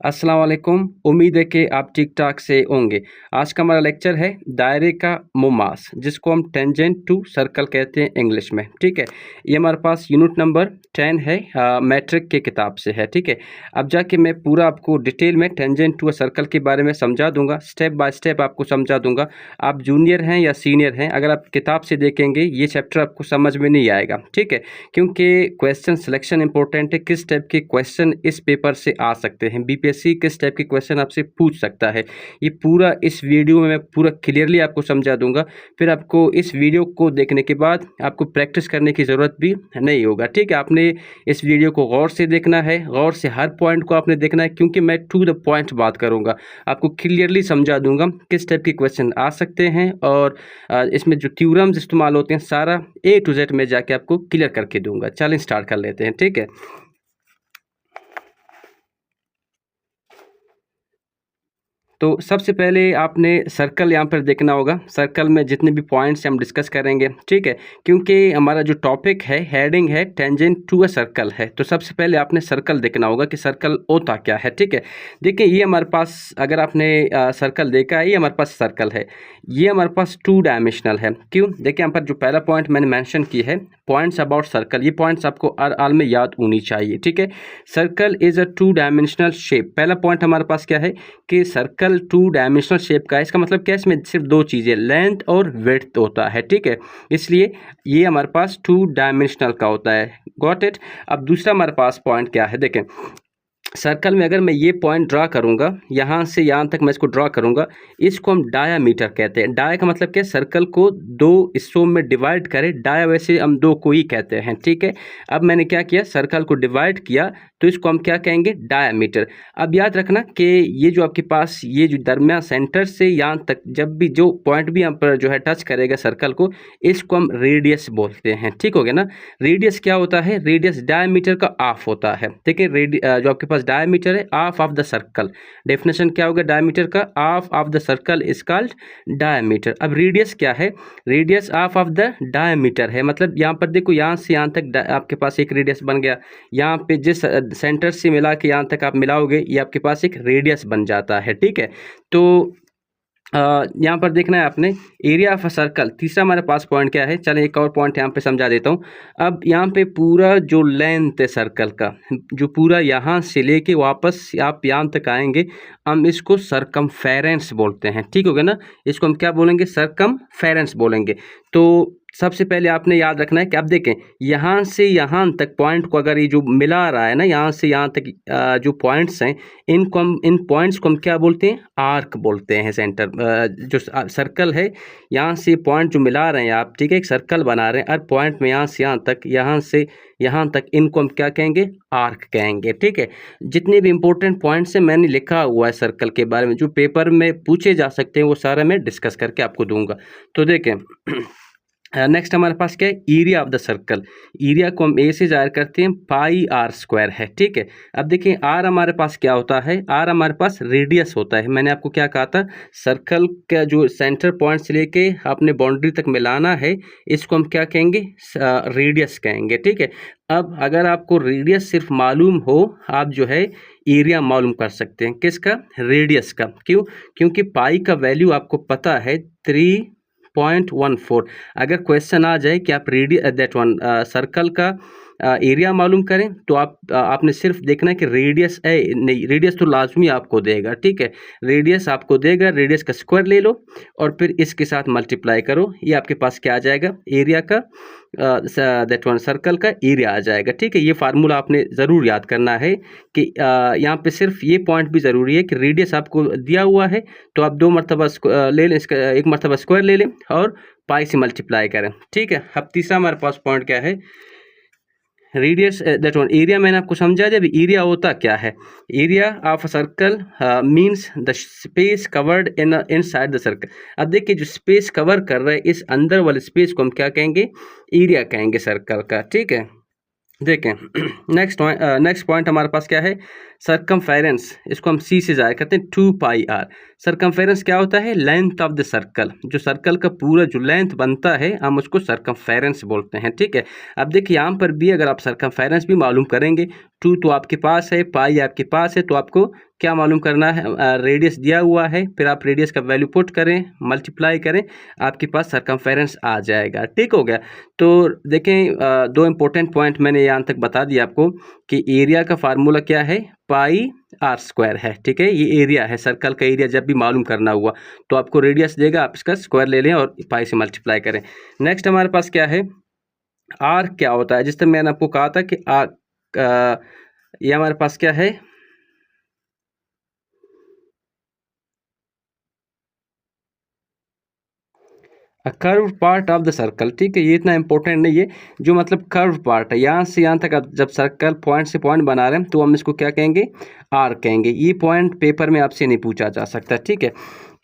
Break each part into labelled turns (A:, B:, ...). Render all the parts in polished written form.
A: अस्सलाम वालेकुम। उम्मीद है कि आप ठीक-ठाक से होंगे। आज का हमारा लेक्चर है दायरे का मुमास, जिसको हम टेंजेंट टू सर्कल कहते हैं इंग्लिश में, ठीक है। ये हमारे पास यूनिट नंबर 10 है, मैट्रिक की किताब से है, ठीक है। अब जाके मैं पूरा आपको डिटेल में टेंजेंट टू अ सर्कल के बारे में समझा दूँगा, स्टेप बाय स्टेप आपको समझा दूँगा। आप जूनियर हैं या सीनियर हैं, अगर आप किताब से देखेंगे ये चैप्टर आपको समझ में नहीं आएगा, ठीक है। क्योंकि क्वेश्चन सिलेक्शन इंपॉर्टेंट है, किस टाइप के क्वेश्चन इस पेपर से आ सकते हैं, बीपीएससी किस टाइप के क्वेश्चन आपसे पूछ सकता है, ये पूरा इस वीडियो में मैं पूरा क्लियरली आपको समझा दूंगा। फिर आपको इस वीडियो को देखने के बाद आपको प्रैक्टिस करने की ज़रूरत भी नहीं होगा, ठीक है। आपने इस वीडियो को गौर से देखना है, गौर से हर पॉइंट को आपने देखना है, क्योंकि मैं टू द पॉइंट बात करूँगा, आपको क्लियरली समझा दूंगा किस टाइप के क्वेश्चन आ सकते हैं और इसमें जो थ्योरम्स इस्तेमाल होते हैं सारा ए टू जेड में जाके आपको क्लियर करके दूंगा। चलें स्टार्ट कर लेते हैं, ठीक है। तो सबसे पहले आपने सर्कल यहाँ पर देखना होगा। सर्कल में जितने भी पॉइंट्स हम डिस्कस करेंगे, ठीक है, क्योंकि हमारा जो टॉपिक है, हेडिंग है टेंजेंट टू अ सर्कल है। तो सबसे पहले आपने सर्कल देखना होगा कि सर्कल होता क्या है, ठीक है। देखिए ये हमारे पास, अगर आपने सर्कल देखा है, ये हमारे पास सर्कल है, ये हमारे पास 2 डायमेंशनल है। क्यों? देखिए यहाँ पर जो पहला पॉइंट मैंने मेंशन की है, पॉइंट्स अबाउट सर्कल, ये पॉइंट्स आपको हर हाल में याद होनी चाहिए, ठीक है। Circle is a 2 dimensional shape. पहला पॉइंट हमारे पास क्या है कि सर्कल 2 डायमेंशनल शेप का है। इसका मतलब क्या है, इसमें सिर्फ 2 चीज़ें, लेंथ और विड्थ होता है, ठीक है। इसलिए ये हमारे पास 2 डायमेंशनल का होता है। Got it. अब दूसरा हमारे पास पॉइंट क्या है, देखें सर्कल में अगर मैं ये पॉइंट ड्रा करूँगा, यहाँ से यहाँ तक मैं इसको ड्रा करूँगा, इसको हम डायामीटर कहते हैं। डाया का मतलब क्या है, सर्कल को 2 हिस्सों में डिवाइड करें। डाया वैसे हम 2 को ही कहते हैं, ठीक है। अब मैंने क्या किया, सर्कल को डिवाइड किया, तो इसको हम क्या कहेंगे, डायामीटर। अब याद रखना कि ये जो आपके पास ये जो दरमियान सेंटर से यहाँ तक जब भी जो पॉइंट भी यहाँ पर जो है टच करेगा सर्कल को, इसको हम रेडियस बोलते हैं, ठीक हो गया ना। रेडियस क्या होता है, रेडियस डायमीटर का हाफ होता है, ठीक है। जो आपके पास डायमीटर है, half of the circle. Definition क्या होगा डायमीटर का, half of the circle is called diameter. अब रेडियस क्या है, radius half of the diameter है। मतलब यहाँ पर देखो, यहाँ से यहाँ तक आपके पास एक रेडियस बन गया, यहाँ पे जिस सेंटर से मिला के यहाँ तक आप मिलाओगे, ये आपके पास एक रेडियस बन जाता है, ठीक है। तो यहाँ पर देखना है आपने एरिया ऑफ अ सर्कल। तीसरा हमारे पास पॉइंट क्या है, चलें एक और पॉइंट यहाँ पे समझा देता हूँ। अब यहाँ पे पूरा जो लेंथ है सर्कल का, जो पूरा यहाँ से लेके वापस आप यहाँ तक आएंगे, हम इसको सरकमफेरेंस बोलते हैं, ठीक हो गया ना। इसको हम क्या बोलेंगे, सरकमफेरेंस बोलेंगे। तो सबसे पहले आपने याद रखना है कि आप देखें यहाँ से यहाँ तक पॉइंट को अगर ये जो मिला रहा है ना, यहाँ से यहाँ तक जो पॉइंट्स हैं, इनको हम, इन पॉइंट्स को हम क्या बोलते हैं, आर्क बोलते हैं। सेंटर जो सर्कल है, यहाँ से पॉइंट जो मिला रहे हैं आप, ठीक है, एक सर्कल बना रहे हैं, हर पॉइंट में यहाँ से यहाँ तक, यहाँ से यहाँ तक, इनको हम क्या कहेंगे, आर्क कहेंगे, ठीक है। जितने भी इंपॉर्टेंट पॉइंट्स हैं मैंने लिखा हुआ है सर्कल के बारे में, जो पेपर में पूछे जा सकते हैं, वो सारा मैं डिस्कस करके आपको दूंगा। तो देखें नेक्स्ट हमारे पास क्या है, area of the circle. Area को हम ए से जाहिर करते हैं, पाई आर स्क्वायर है, ठीक है। अब देखिए आर हमारे पास क्या होता है, आर हमारे पास रेडियस होता है। मैंने आपको क्या कहा था, सर्कल का जो सेंटर पॉइंट से लेके आपने बाउंड्री तक मिलाना है, इसको हम क्या कहेंगे, रेडियस कहेंगे, ठीक है। अब अगर आपको रेडियस सिर्फ मालूम हो, आप जो है एरिया मालूम कर सकते हैं, किसका, रेडियस का। क्यों? क्योंकि पाई का वैल्यू आपको पता है 3.14। अगर क्वेश्चन आ जाए कि आप दैट वन सर्कल का एरिया मालूम करें, तो आपने सिर्फ देखना है कि रेडियस है, नहीं रेडियस तो लाजमी आपको देगा, ठीक है। रेडियस आपको देगा, रेडियस का स्क्वायर ले लो और फिर इसके साथ मल्टीप्लाई करो, ये आपके पास क्या आ जाएगा, एरिया का दैट वन सर्कल का एरिया आ जाएगा, ठीक है। ये फार्मूला आपने ज़रूर याद करना है कि यहाँ पे सिर्फ ये पॉइंट भी ज़रूरी है कि रेडियस आपको दिया हुआ है, तो आप 2 मरतबा ले लें, इसका 1 मरतबा स्क्वायर ले लें और पाई से मल्टीप्लाई करें, ठीक है। अब तीसरा हमारे पास पॉइंट क्या है, रेडियस दैट वन, एरिया मैंने आपको समझा दिया। अभी एरिया होता क्या है, area of a circle means the space covered inside the circle. अब देखिए जो स्पेस कवर कर रहा है, इस अंदर वाले स्पेस को हम क्या कहेंगे, एरिया कहेंगे सर्कल का, ठीक है। देखें नेक्स्ट पॉइंट हमारे पास क्या है, सर्कमफेरेंस, इसको हम सी से जाया करते हैं 2 पाई आर। सर्कमफेरेंस क्या होता है? लेंथ ऑफ द सर्कल, जो सर्कल का पूरा जो लेंथ बनता है हम उसको सर्कमफेरेंस बोलते हैं, ठीक है। अब देखिए यहाँ पर भी अगर आप सर्कमफेरेंस भी मालूम करेंगे, 2 तो आपके पास है, पाई आपके पास है, तो आपको क्या मालूम करना है? रेडियस दिया हुआ है, फिर आप रेडियस का वैल्यू पुट करें, मल्टीप्लाई करें, आपके पास सर्कमफेरेंस आ जाएगा, ठीक हो गया। तो देखें, दो इंपॉर्टेंट पॉइंट मैंने यहाँ तक बता दिया आपको कि एरिया का फार्मूला क्या है? पाई आर स्क्वायर है, ठीक है। ये एरिया है, सर्कल का एरिया जब भी मालूम करना हुआ तो आपको रेडियस देगा, आप इसका स्क्वायर ले लें और पाई से मल्टीप्लाई करें। नेक्स्ट हमारे पास क्या है? आर क्या होता है? जिस तरह मैंने आपको कहा था कि ये हमारे पास क्या है? Curve part of the circle, ठीक है। ये इतना इंपॉर्टेंट नहीं है, जो मतलब कर्व पार्ट है, यहाँ से यहाँ तक आप जब सर्कल पॉइंट से पॉइंट बना रहे हैं तो हम इसको क्या कहेंगे? आर कहेंगे। ये पॉइंट पेपर में आपसे नहीं पूछा जा सकता, ठीक है।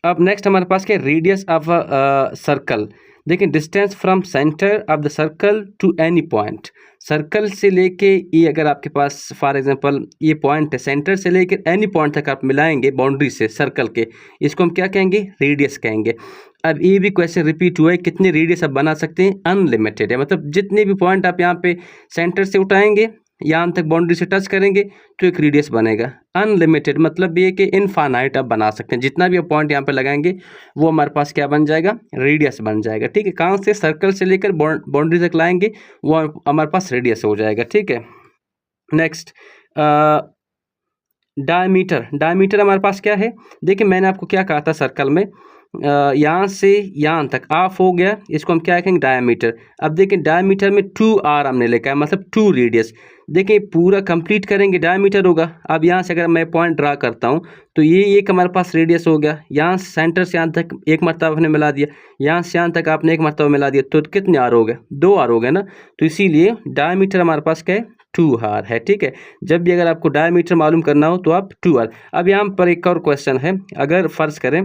A: अब नेक्स्ट हमारे पास क्या? Radius of circle. देखिए, distance from centre of the circle to any point. Circle से लेके ये अगर आपके पास फॉर एग्जांपल ये पॉइंट है, सेंटर से लेकर एनी पॉइंट तक आप मिलाएंगे बाउंड्री से सर्कल के, इसको हम क्या कहेंगे? रेडियस कहेंगे। अब ये भी क्वेश्चन रिपीट हुआ है, कितने रेडियस आप बना सकते हैं? अनलिमिटेड है, मतलब जितने भी पॉइंट आप यहाँ पे सेंटर से उठाएंगे, यहाँ तक बाउंड्री से टच करेंगे तो एक रेडियस बनेगा। अनलिमिटेड मतलब ये कि इनफाइनाइट आप बना सकते हैं, जितना भी आप पॉइंट यहाँ पे लगाएंगे वो हमारे पास क्या बन जाएगा? रेडियस बन जाएगा, ठीक है। कहाँ से? सर्कल से लेकर बाउंड्री तक लाएंगे वो हमारे पास रेडियस हो जाएगा, ठीक है। Next, diameter. डायमीटर हमारे पास क्या है? देखिए, मैंने आपको क्या कहा था, सर्कल में यहाँ से यहाँ तक ऑफ हो गया, इसको हम क्या कहेंगे? डायमीटर। अब देखिए, डायमीटर में 2r हमने लिखा है, मतलब 2 रेडियस। देखिए, पूरा कंप्लीट करेंगे डायमीटर होगा। अब यहाँ से अगर मैं पॉइंट ड्रा करता हूँ तो ये एक हमारे पास रेडियस हो गया। यहाँ सेंटर से यहाँ तक एक मरतबा आपने मिला दिया, यहाँ से यहाँ तक आपने एक मरतबा मिला दिया, तो कितने आर हो गए? 2r हो गए ना। तो इसीलिए डायमीटर हमारे पास क्या है? 2r है, ठीक है। जब भी अगर आपको डायमीटर मालूम करना हो तो आप 2r। अब यहाँ पर एक और क्वेश्चन है, अगर फर्ज करें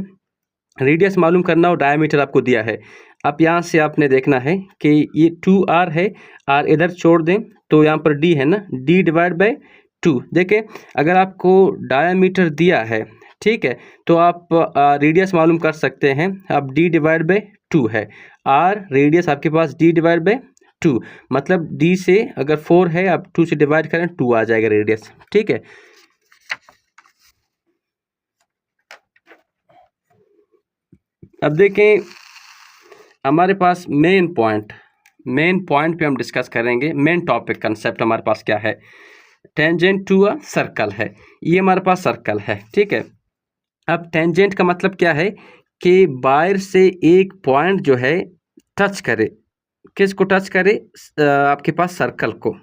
A: रेडियस मालूम करना हो, डायमीटर आपको दिया है, अब यहाँ से आपने देखना है कि ये 2r है, r इधर छोड़ दें तो यहाँ पर d है ना, d डिवाइड बाय 2। देखें, अगर आपको डायमीटर दिया है, ठीक है, तो आप रेडियस मालूम कर सकते हैं। अब d डिवाइड बाय 2 है, r रेडियस आपके पास d डिवाइड बाय 2, मतलब d से अगर 4 है आप 2 से डिवाइड करें 2 आ जाएगा रेडियस, ठीक है। अब देखें, हमारे पास मेन पॉइंट पे हम डिस्कस करेंगे। मेन टॉपिक कंसेप्ट हमारे पास क्या है? टेंजेंट टू अ सर्कल है। ये हमारे पास सर्कल है, ठीक है। अब टेंजेंट का मतलब क्या है? कि बाहर से एक पॉइंट जो है टच करे, किसको टच करे? आपके पास सर्कल को।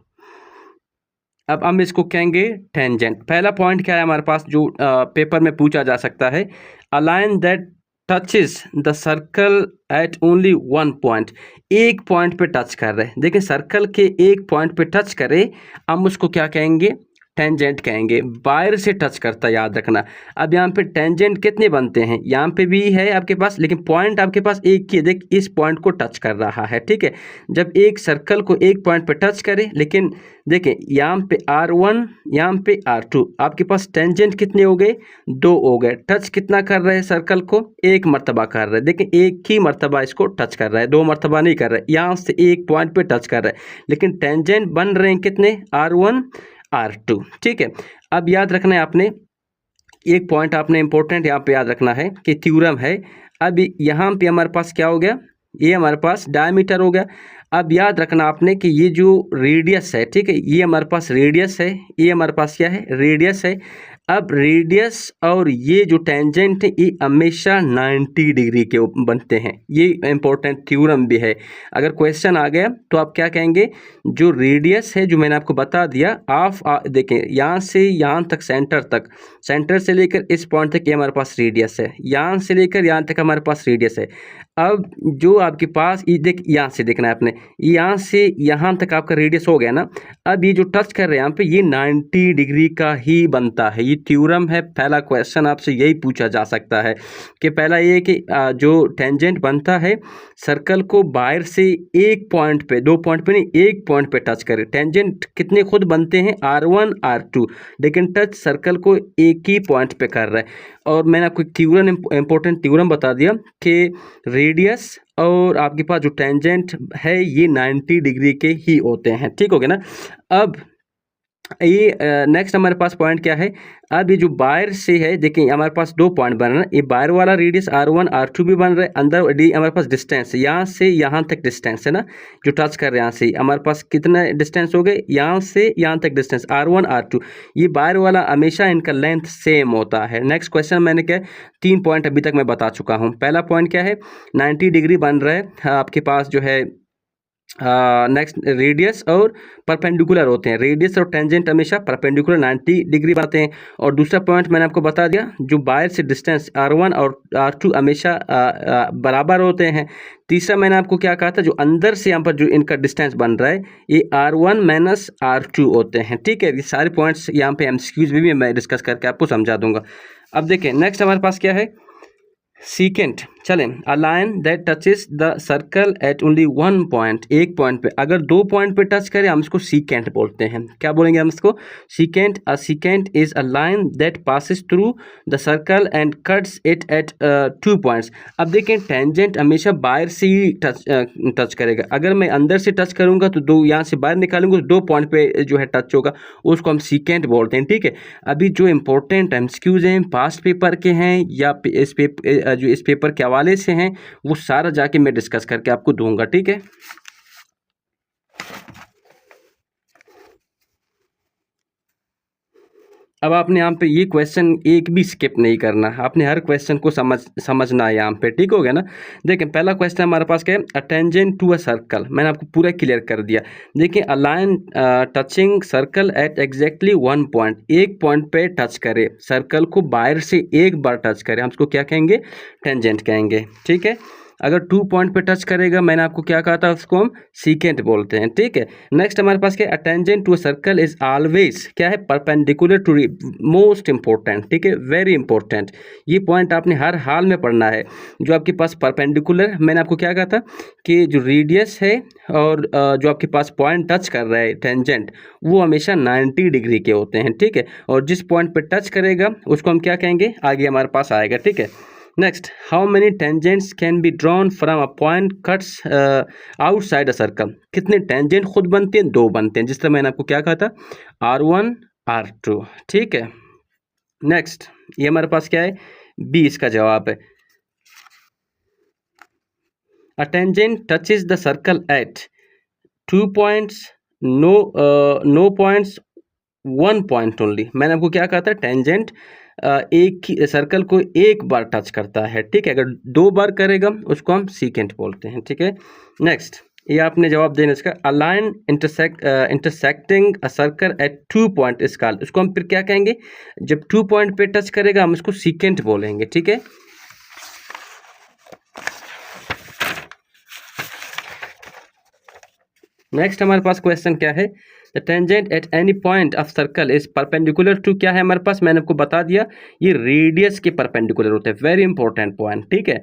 A: अब हम इसको कहेंगे टेंजेंट। पहला पॉइंट क्या है हमारे पास जो पेपर में पूछा जा सकता है? Align that touches the circle eight only one point. एक पॉइंट पे टच कर रहे हैं। देखिए, सर्कल के एक पॉइंट पे टच करे, हम उसको क्या कहेंगे? टेंजेंट कहेंगे। बाहर से टच करता, याद रखना। अब यहाँ पे टेंजेंट कितने बनते हैं? यहाँ पे भी है आपके पास, लेकिन पॉइंट आपके पास एक ही है। देख, इस पॉइंट को टच कर रहा है, ठीक है। जब एक सर्कल को एक पॉइंट पे टच करे, लेकिन देखें यहाँ पे R1, यहाँ पे R2, आपके पास टेंजेंट कितने हो गए? 2 हो गए। टच कितना कर रहे हैं सर्कल को? एक मरतबा कर रहे हैं। देखें, एक ही मरतबा इसको टच कर रहा है, 2 मरतबा नहीं कर रहा है। यहाँ से एक पॉइंट पे टच कर रहा है, लेकिन टेंजेंट बन रहे हैं कितने? R1 R2, ठीक है। अब याद रखना है आपने, एक पॉइंट आपने इंपॉर्टेंट यहाँ पे याद रखना है कि थ्योरम है। अब यहाँ पे हमारे पास क्या हो गया? ये हमारे पास डायमीटर हो गया। अब याद रखना आपने कि ये जो रेडियस है, ठीक है, ये हमारे पास रेडियस है, ये हमारे पास क्या है? रेडियस है। अब रेडियस और ये जो टेंजेंट है ये हमेशा 90 डिग्री के बनते हैं। ये इंपॉर्टेंट थ्योरम भी है। अगर क्वेश्चन आ गया तो आप क्या कहेंगे? जो रेडियस है, जो मैंने आपको बता दिया, देखें यहाँ से यहाँ तक, सेंटर तक, सेंटर से लेकर इस पॉइंट तक ये हमारे पास रेडियस है, यहाँ से लेकर यहाँ तक हमारे पास रेडियस है। अब जो आपके पास देख, यहाँ से देखना है आपने, यहाँ से यहाँ तक आपका रेडियस हो गया ना। अब ये जो टच कर रहे हैं यहाँ पे, ये 90 डिग्री का ही बनता है। ये थ्योरम है, पहला क्वेश्चन आपसे यही पूछा जा सकता है कि पहला ये कि जो टेंजेंट बनता है सर्कल को बाहर से एक पॉइंट पे, 2 पॉइंट पे नहीं, एक पॉइंट पे टच करे। टेंजेंट कितने खुद बनते हैं, R1 R2, लेकिन टच सर्कल को एक ही पॉइंट पे कर रहा है। और मैंने आपको थ्योरम, इंपॉर्टेंट थ्योरम बता दिया कि रेडियस और आपके पास जो टेंजेंट है ये 90 डिग्री के ही होते हैं, ठीक हो गया ना। अब ये नेक्स्ट हमारे पास पॉइंट क्या है, अब ये जो बाहर से है, देखिए हमारे पास 2 पॉइंट बन रहे हैं, ये बाहर वाला रेडियस R1 R2 भी बन रहा है, अंदर डी हमारे पास डिस्टेंस यहाँ से यहाँ तक डिस्टेंस है ना, जो टच कर रहे हैं यहाँ से हमारे पास कितना डिस्टेंस हो गए, यहाँ से यहाँ तक डिस्टेंस R1 R2, ये बाहर वाला हमेशा इनका लेंथ सेम होता है। नेक्स्ट क्वेश्चन मैंने क्या 3 पॉइंट अभी तक मैं बता चुका हूँ। पहला पॉइंट क्या है, 90 डिग्री बन रहा है आपके पास जो है। नेक्स्ट रेडियस और परपेंडिकुलर होते हैं, रेडियस और टेंजेंट हमेशा परपेंडिकुलर 90 डिग्री बनाते हैं। और दूसरा पॉइंट मैंने आपको बता दिया, जो बाहर से डिस्टेंस R1 और R2 हमेशा बराबर होते हैं। तीसरा मैंने आपको क्या कहा था, जो अंदर से यहाँ पर जो इनका डिस्टेंस बन रहा है ये R1 माइनस R2 होते हैं, ठीक है। ये सारे पॉइंट्स यहाँ पे MCQs भी मैं डिस्कस करके आपको समझा दूंगा। अब देखें नेक्स्ट हमारे पास क्या है, सीकेंट। चलें, a line that touches the circle eight only 1 point, एक पॉइंट पे, अगर 2 पॉइंट पे टच करें हम इसको सीकेंट बोलते हैं। क्या बोलेंगे हम इसको, secant. A secant is a line that passes through the circle and cuts it at 2 points. अब देखें टेंजेंट हमेशा बाहर से ही टच करेगा, अगर मैं अंदर से टच करूंगा तो 2 यहाँ से बाहर निकालूंगा तो 2 पॉइंट पे जो है टच होगा, उसको हम सीकेंट बोलते हैं, ठीक है। अभी जो इंपॉर्टेंट MCQs हैं पास्ट पेपर के हैं या इस पेपर के हवाले से हैं वो सारा जाके मैं डिस्कस करके आपको दूंगा, ठीक है। अब आपने यहाँ पे ये क्वेश्चन एक भी स्किप नहीं करना, आपने हर क्वेश्चन को समझना है यहाँ पे, ठीक हो गया ना। देखें पहला क्वेश्चन हमारे पास क्या है, a tangent to a circle, मैंने आपको पूरा क्लियर कर दिया। देखिए a line touching circle at exactly 1 point, एक पॉइंट पे टच करे, सर्कल को बाहर से एक बार टच करे, हम उसको क्या कहेंगे, टेंजेंट कहेंगे, ठीक है। अगर 2 पॉइंट पे टच करेगा, मैंने आपको क्या कहा था, उसको हम सीकेंट बोलते हैं, ठीक है। नेक्स्ट हमारे पास क्या, a tangent to a circle is always क्या है, परपेंडिकुलर टू, मोस्ट इंपॉर्टेंट, ठीक है, वेरी इंपॉर्टेंट। ये पॉइंट आपने हर हाल में पढ़ना है। जो आपके पास परपेंडिकुलर, मैंने आपको क्या कहा था कि जो रेडियस है और जो आपके पास पॉइंट टच कर रहा है टेंजेंट, वो हमेशा 90 डिग्री के होते हैं, ठीक है। और जिस पॉइंट पे टच करेगा उसको हम क्या कहेंगे, आगे हमारे पास आएगा, ठीक है। Next, how many tangents can be drawn from a point cuts outside a circle, कितने टेंजेंट खुद बनते हैं, 2 बनते हैं, जिस तरह मैंने आपको क्या कहा था, R1 R2, ठीक है। नेक्स्ट, ये हमारे पास क्या है, बी इसका जवाब है। A tangent touches the circle at 2 points, no points, 1 point only. मैंने आपको क्या कहा था, टेंजेंट एक ही सर्कल को एक बार टच करता है, ठीक है। अगर 2 बार करेगा उसको हम सीकेंट बोलते हैं, ठीक है। नेक्स्ट, ये आपने जवाब देना इसका, a line intersecting a circle at 2 point is called, उसको हम फिर क्या कहेंगे, जब 2 पॉइंट पे टच करेगा हम उसको सीकेंट बोलेंगे, ठीक है। नेक्स्ट हमारे पास क्वेश्चन क्या है, the tangent at any point of circle is perpendicular to, क्या है हमारे पास, मैंने आपको बता दिया ये रेडियस के परपेंडिकुलर होते हैं, वेरी इंपॉर्टेंट पॉइंट, ठीक है।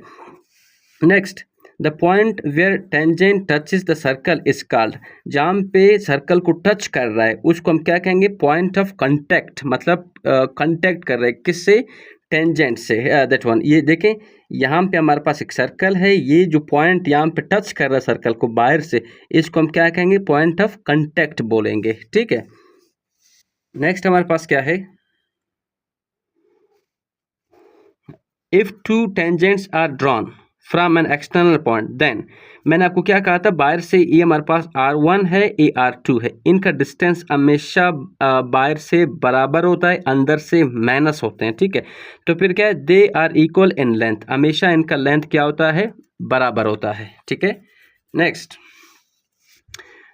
A: Next, the point where tangent touches the circle is called, जहाँ पे सर्कल को टच कर रहा है उसको हम क्या कहेंगे, पॉइंट ऑफ कांटेक्ट, मतलब कांटेक्ट कर रहे हैं किससे, टेंजेंट से, दैट वन। ये देखें यहाँ पे हमारे पास एक सर्कल है, ये जो पॉइंट यहाँ पे टच कर रहा है सर्कल को बाहर से, इसको हम क्या कहेंगे, पॉइंट ऑफ कांटेक्ट बोलेंगे, ठीक है। नेक्स्ट हमारे पास क्या है, if 2 tangents are drawn from an external point then, मैंने आपको क्या कहा था, बाहर से ये हमारे पास R1 है, ये R2 है, इनका डिस्टेंस हमेशा बाहर से बराबर होता है, अंदर से माइनस होते हैं, ठीक है। तो फिर क्या है, they are equal in length, हमेशा इनका लेंथ क्या होता है, बराबर होता है, ठीक है। Next,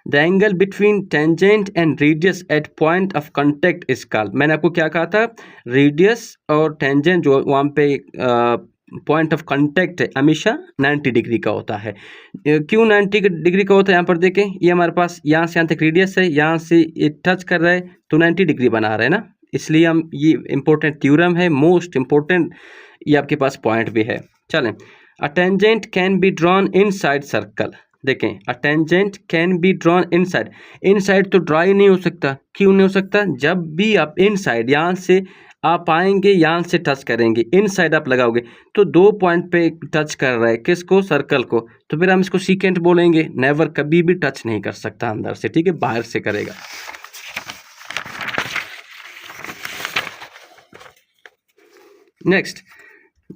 A: the angle between tangent and radius at point of contact is called, मैंने आपको क्या कहा था, रेडियस और टेंजेंट जो वहाँ पे पॉइंट ऑफ कांटेक्ट है हमेशा 90 डिग्री का होता है। क्यों 90 डिग्री का होता है, यहाँ पर देखें, ये हमारे पास यहाँ से यहाँ तक रेडियस है, यहाँ से ये टच कर रहा है तो 90 डिग्री बना रहा है ना, इसलिए हम ये इंपॉर्टेंट थ्योरम है, मोस्ट इंपॉर्टेंट ये आपके पास पॉइंट भी है। चलें, a tangent can be drawn inside circle. देखें, a tangent can be drawn inside, inside तो ड्रा ही नहीं हो सकता। क्यों नहीं हो सकता? जब भी आप इनसाइड यहाँ से आप आएंगे, यहाँ से टच करेंगे, इनसाइड आप लगाओगे तो 2 पॉइंट पे टच कर रहा है, किसको? सर्कल को, तो फिर हम इसको सीकेंट बोलेंगे। नेवर, कभी भी टच नहीं कर सकता अंदर से, ठीक है, बाहर से करेगा। नेक्स्ट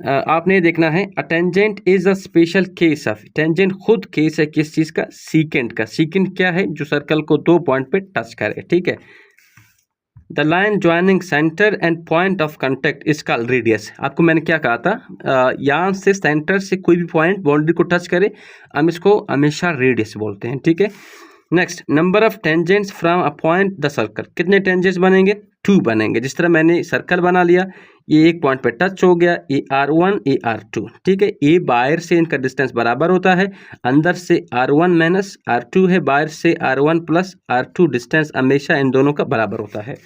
A: आपने देखना है, a tangent is a special case of, tangent खुद केस है किस चीज़ का? सीकेंट का। सीकेंट क्या है? जो सर्कल को 2 पॉइंट पे टच करे, ठीक है। The line joining centre and point of contact is called radius. आपको मैंने क्या कहा था? यहाँ से सेंटर से कोई भी पॉइंट बाउंड्री को टच करे, हम इसको हमेशा रेडियस बोलते हैं, ठीक है। Next, number of tangents from a point the circle, कितने टेंजेंट्स बनेंगे? 2 बनेंगे। जिस तरह मैंने सर्कल बना लिया, ये एक पॉइंट पे टच हो गया, ये R1 ये R2, ठीक है। ये बाहर से इनका डिस्टेंस बराबर होता है, अंदर से R1 माइनस R2 है, बाहर से R1 प्लस R2, डिस्टेंस हमेशा इन दोनों का बराबर होता है।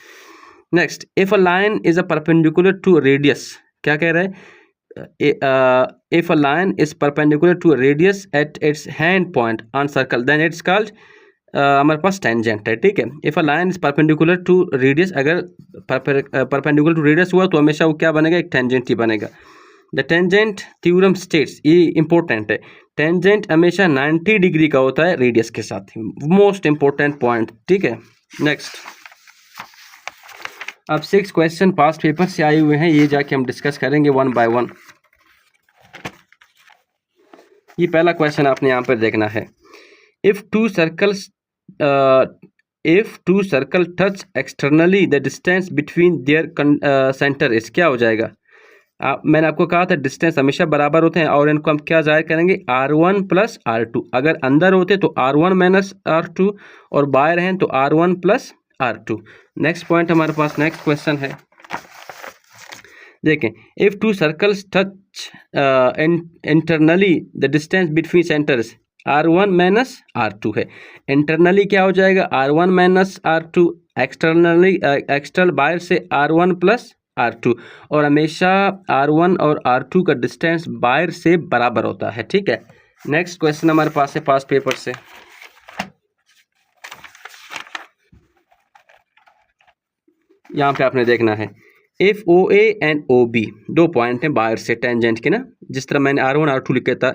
A: Next, if a line is a perpendicular to radius, क्या कह रहा है? If a line is perpendicular to radius at its end point on circle then it's called, हमारे पास टेंजेंट है, ठीक है। If a line is perpendicular to radius, अगर परपेंडिकुलर टू रेडियस हुआ तो हमेशा वो क्या बनेगा? एक टेंजेंट ही बनेगा। द टेंजेंट थ्योरम स्टेट्स, ये इंपॉर्टेंट है, टेंजेंट हमेशा 90 डिग्री का होता है रेडियस के साथ, मोस्ट इंपॉर्टेंट पॉइंट, ठीक है। नेक्स्ट, अब 6 क्वेश्चन पास्ट पेपर से आए हुए हैं, ये जाके हम डिस्कस करेंगे 1 बाय 1। ये पहला क्वेश्चन आपने यहाँ पर देखना है, if two circle touch externally the distance between their centre is, क्या हो जाएगा? मैंने आपको कहा था डिस्टेंस हमेशा बराबर होते हैं और इनको हम क्या जाहिर करेंगे? R1 plus R2। अगर अंदर होते तो R1 माइनस R2 और बाहर हैं तो R1 plus R2। Next point हमारे पास, नेक्स्ट क्वेश्चन है, देखें, if two circles touch internally the distance between centres R1 minus R2 है। इंटरनली क्या हो जाएगा? R1 minus R2, externally external बाहर से R1 प्लस R2, और हमेशा R1 और R2 का डिस्टेंस बाहर से बराबर होता है, ठीक है। नेक्स्ट क्वेश्चन हमारे पास है पास्ट पेपर से, यहाँ पे आपने देखना है, if OA and OB 2 point हैं बाहर से टेंजेंट के ना, जिस तरह मैंने R1 R2 लिखा था,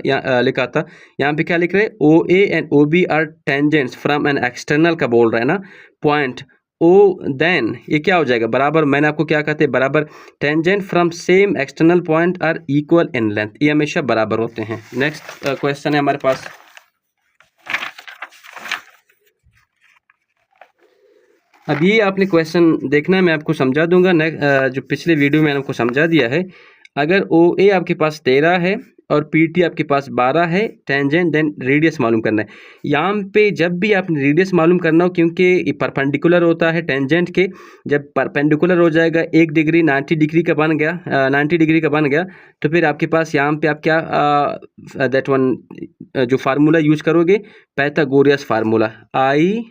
A: यहाँ पे क्या लिख रहे हैं? OA and OB are tangents from an external का बोल रहा है ना पॉइंट O, देन ये क्या हो जाएगा? बराबर। मैंने आपको क्या कहते हैं? बराबर। Tangent from same external point are equal in length, ये हमेशा बराबर होते हैं। नेक्स्ट क्वेश्चन है हमारे पास, अब ये आपने क्वेश्चन देखना है, मैं आपको समझा दूंगा। जो पिछले वीडियो में मैंने आपको समझा दिया है, अगर OA आपके पास 13 है और PT आपके पास 12 है टेंजेंट, देन रेडियस मालूम करना है। यहाँ पे जब भी आपने रेडियस मालूम करना हो, क्योंकि ये परपेंडिकुलर होता है टेंजेंट के, जब परपेंडिकुलर हो जाएगा 1 डिग्री 90 डिग्री का बन गया, 90 डिग्री का बन गया, तो फिर आपके पास यहाँ पे आप क्या दैट वन जो फार्मूला यूज करोगे, पाइथागोरस फार्मूला, आई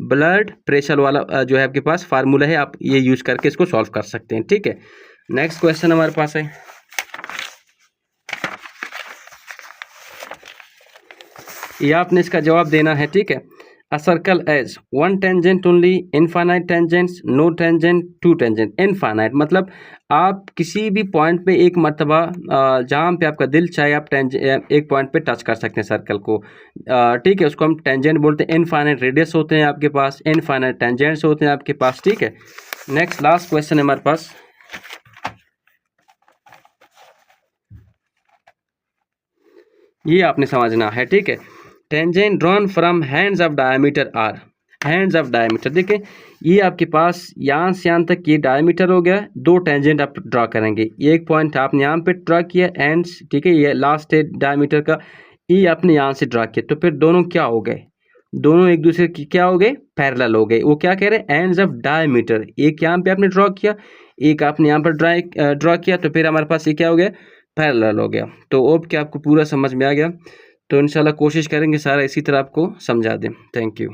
A: ब्लड प्रेशर वाला जो है आपके पास फार्मूला है, आप ये यूज करके इसको सॉल्व कर सकते हैं, ठीक है। नेक्स्ट क्वेश्चन हमारे पास है, ये आपने इसका जवाब देना है, ठीक है। A circle has 1 tangent only, infinite tangents, no tangent, 2 tangent. Infinite मतलब आप किसी भी पॉइंट पे एक मरतबा जहाँ पे आपका दिल चाहे आप एक पॉइंट पे टच कर सकते हैं सर्कल को, ठीक है, उसको हम टेंजेंट बोलते हैं। इनफाइनाइट रेडियस होते हैं आपके पास, इनफाइनाइट टेंजेंट्स होते हैं आपके पास, ठीक है। नेक्स्ट लास्ट क्वेश्चन है हमारे पास, ये आपने समझना है, ठीक है। Tangent drawn from ends of diameter are, ends of diameter, देखिए ये आपके पास यहाँ से यहाँ तक ये डायमीटर हो गया, 2 टेंजेंट आप ड्रा करेंगे, ये एक पॉइंट आपने यहाँ पे ड्रा किया एंड्स, ठीक है, ये लास्ट है डायमीटर का, ये आपने यहाँ से ड्रा किया, तो फिर दोनों क्या हो गए? दोनों एक दूसरे की क्या हो गए? पैरेलल हो गए। वो क्या कह रहे हैं? एंड्स ऑफ डायमीटर, एक यहाँ पे आपने ड्रॉ किया, एक आपने यहाँ पर ड्रॉ किया, तो फिर हमारे पास ये क्या हो गया? पैरेलल हो गया। तो अब क्या आपको पूरा समझ में आ गया? तो इंशाल्लाह कोशिश करेंगे सारा इसी तरह आपको समझा दें। Thank you.